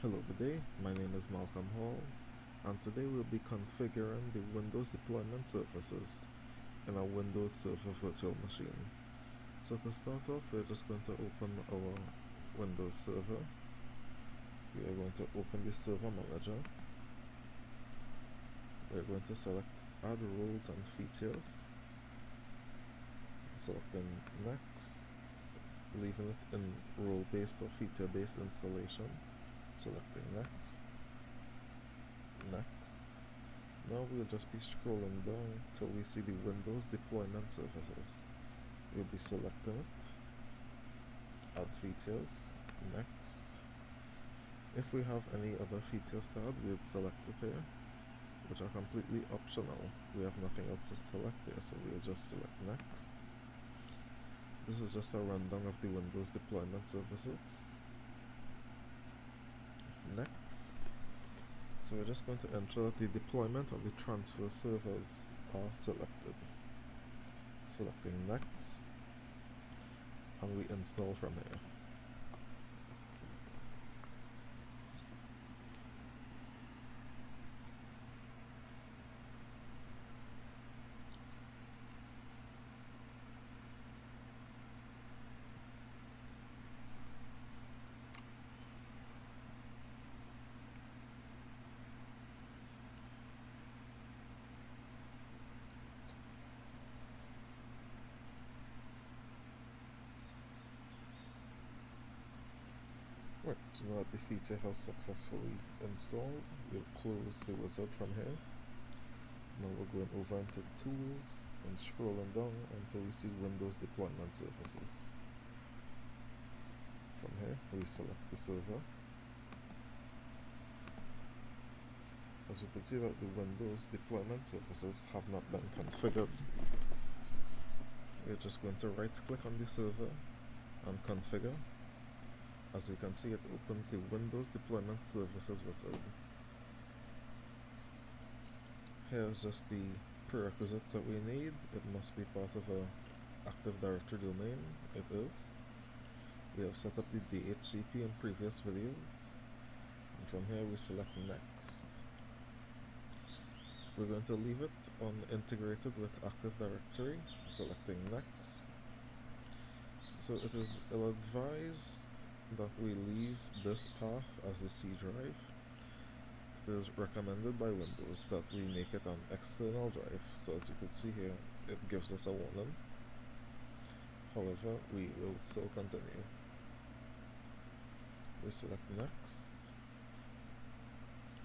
Hello, good day. My name is Malcolm Hall, and today we'll be configuring the Windows deployment services in a Windows Server virtual machine. So to start off, we're just going to open our Windows Server. We are going to open the Server Manager. We're going to select Add Roles and Features. Selecting Next, leaving it in role-based or feature-based installation. Selecting Next. Next. Now we'll just be scrolling down till we see the Windows deployment services. We'll be selecting it. Add features. Next. If we have any other features to add, we'll select it here, which are completely optional. We have nothing else to select here, so we'll just select Next. This is just a rundown of the Windows deployment services. Next. So we're just going to ensure that the deployment and the transfer servers are selected. Selecting Next, and we install from here. Right, so now that the feature has successfully installed, we'll close the wizard from here. Now we're going over into Tools and scrolling down until we see Windows Deployment Services. From here, we select the server. As you can see that the Windows Deployment Services have not been configured. We're just going to right click on the server and configure. As you can see, it opens the Windows Deployment Services wizard. Here's just the prerequisites that we need. It must be part of a Active Directory domain. It is. We have set up the DHCP in previous videos. And from here we select Next. We're going to leave it on integrated with Active Directory, selecting Next. So it is ill-advised that we leave this path as the C drive. It is recommended by Windows that we make it an external drive. So as you can see here, it gives us a warning. However, we will still continue. We select Next.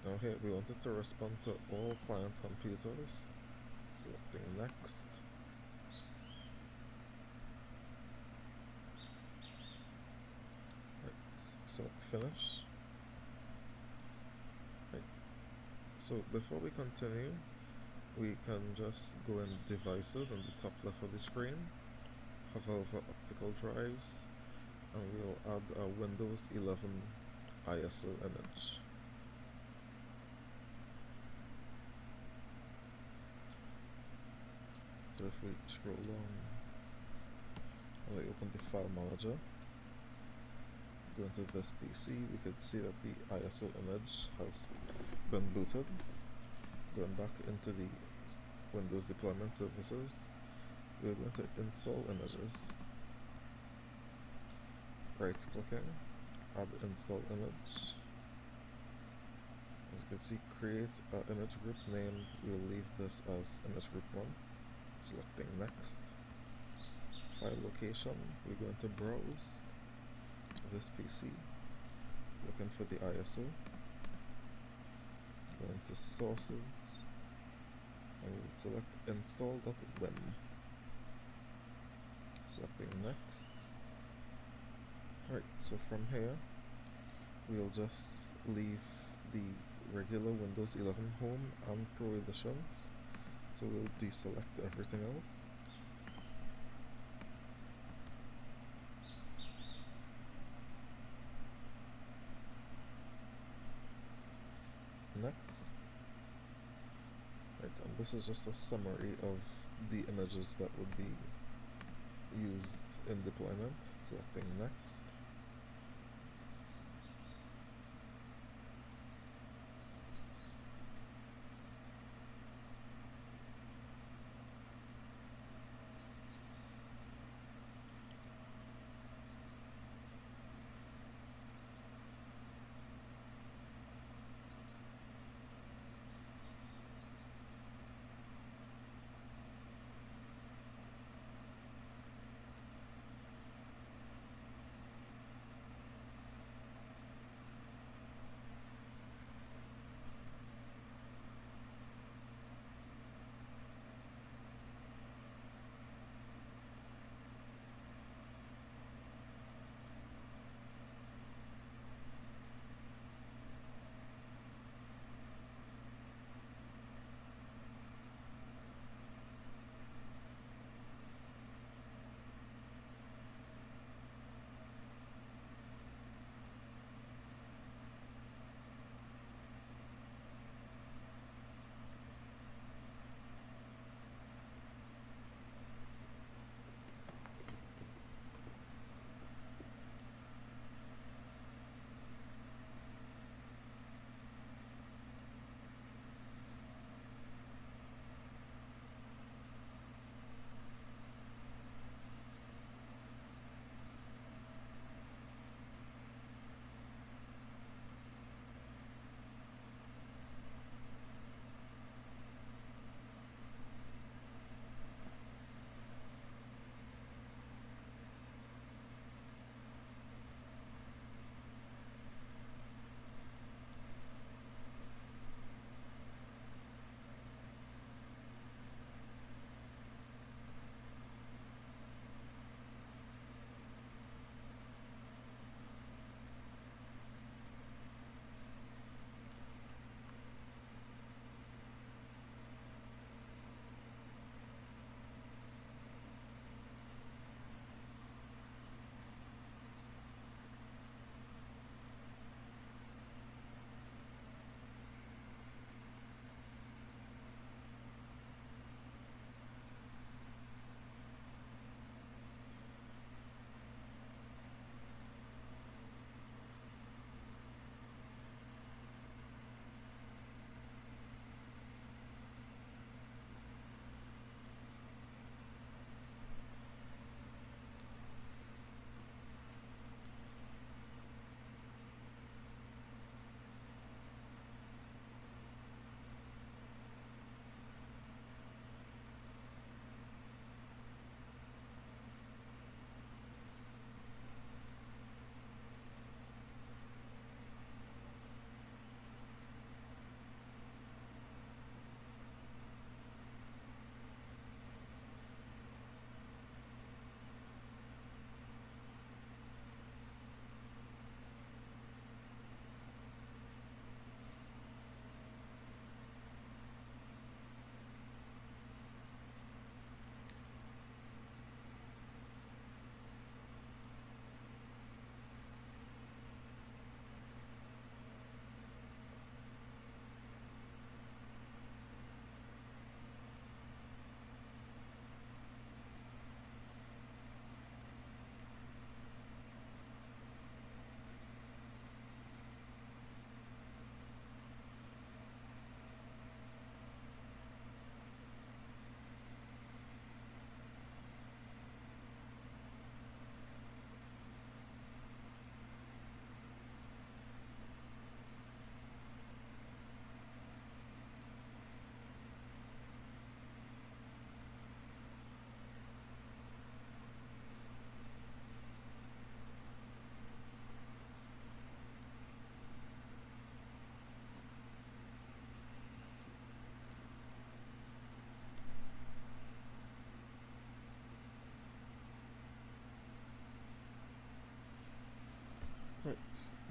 Now here we want it to respond to all client computers. Selecting Next. Select Finish. Right. So before we continue, we can just go in Devices on the top left of the screen, hover over Optical Drives, and we'll add a Windows 11 ISO image. So if we scroll down and I open the File Manager, go into this PC, we could see that the ISO image has been booted. Going back into the Windows Deployment Services, we're going to install images. Right clicking, add install image. As you can see, create an image group named, we'll leave this as image group 1. Selecting Next. File location, we're going to browse this PC, looking for the ISO, going to sources, and we'll select install.wim. Selecting Next. Right, so from here we'll just leave the regular Windows 11 Home and Pro editions, so we'll deselect everything else. Next. Right, and this is just a summary of the images that would be used in deployment. Selecting Next.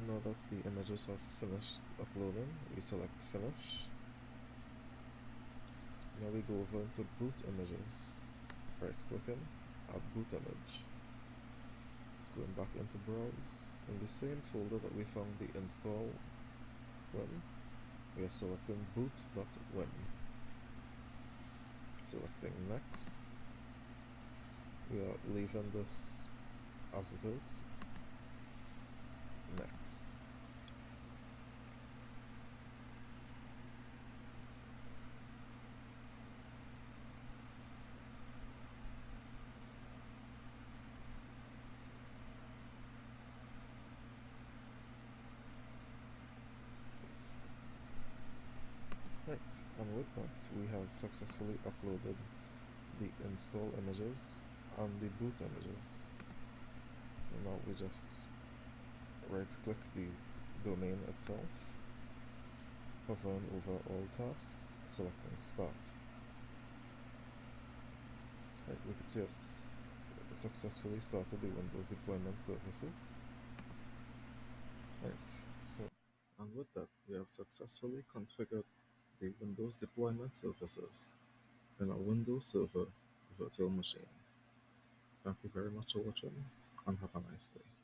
Now that the images have finished uploading, we select finish. Now we go over into boot images, right clicking, add boot image. Going back into browse, in the same folder that we found the install win, we are selecting boot.win. Selecting next. We are leaving this as it is. Next. Right, and with that we have successfully uploaded the install images and the boot images. And now we just right click the domain itself, hovering over all tasks, selecting start. Right, we can see it successfully started the Windows deployment services. Right, so and with that we have successfully configured the Windows deployment services in a Windows Server virtual machine. Thank you very much for watching and have a nice day.